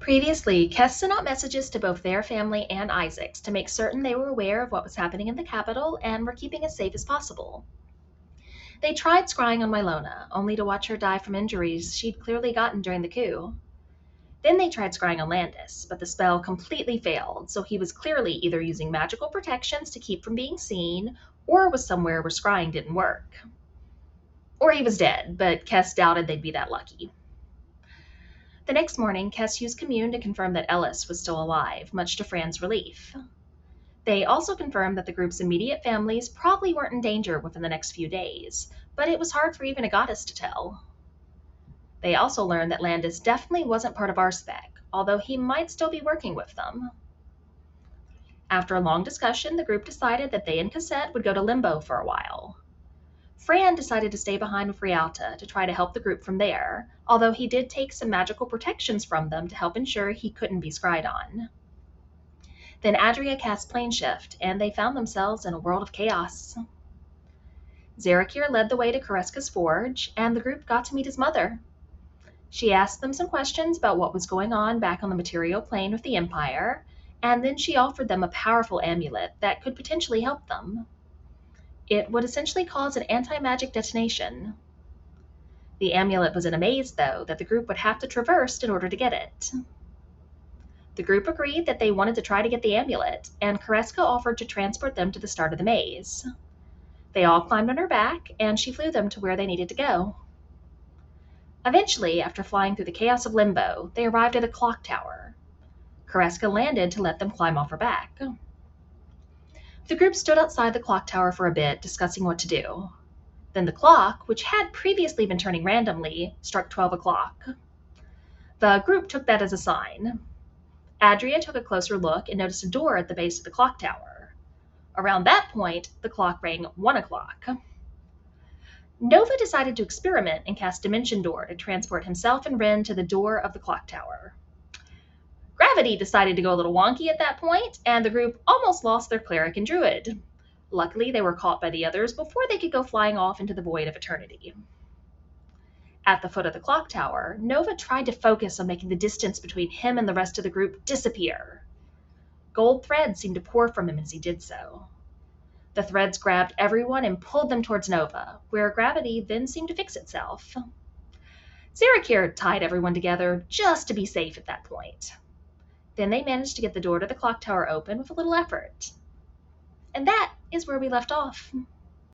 Previously, Kes sent out messages to both their family and Isaac's to make certain they were aware of what was happening in the capital and were keeping as safe as possible. They tried scrying on Mylona, only to watch her die from injuries she'd clearly gotten during the coup. Then they tried scrying on Landis, but the spell completely failed, so he was clearly either using magical protections to keep from being seen, or was somewhere where scrying didn't work. Or he was dead, but Kes doubted they'd be that lucky. The next morning, Kes used Commune to confirm that Ellis was still alive, much to Fran's relief. They also confirmed that the group's immediate families probably weren't in danger within the next few days, but it was hard for even a goddess to tell. They also learned that Landis definitely wasn't part of Arspec, although he might still be working with them. After a long discussion, the group decided that they and Cassette would go to Limbo for a while. Fran decided to stay behind with Rialta to try to help the group from there, although he did take some magical protections from them to help ensure he couldn't be scryed on. Then Adria cast Plane Shift, and they found themselves in a world of chaos. Zarakir led the way to Kareska's forge, and the group got to meet his mother. She asked them some questions about what was going on back on the material plane with the Empire, and then she offered them a powerful amulet that could potentially help them. It would essentially cause an anti-magic detonation. The amulet was in a maze, though, that the group would have to traverse in order to get it. The group agreed that they wanted to try to get the amulet, and Kareska offered to transport them to the start of the maze. They all climbed on her back, and she flew them to where they needed to go. Eventually, after flying through the chaos of Limbo, they arrived at a clock tower. Kareska landed to let them climb off her back. The group stood outside the clock tower for a bit, discussing what to do. Then the clock, which had previously been turning randomly, struck 12 o'clock. The group took that as a sign. Adria took a closer look and noticed a door at the base of the clock tower. Around that point, the clock rang 1 o'clock. Nova decided to experiment and cast Dimension Door to transport himself and Ren to the door of the clock tower. Gravity decided to go a little wonky at that point, and the group almost lost their cleric and druid. Luckily, they were caught by the others before they could go flying off into the void of eternity. At the foot of the clock tower, Nova tried to focus on making the distance between him and the rest of the group disappear. Gold threads seemed to pour from him as he did so. The threads grabbed everyone and pulled them towards Nova, where gravity then seemed to fix itself. Zarakir tied everyone together just to be safe at that point. Then they managed to get the door to the clock tower open with a little effort. And that is where we left off.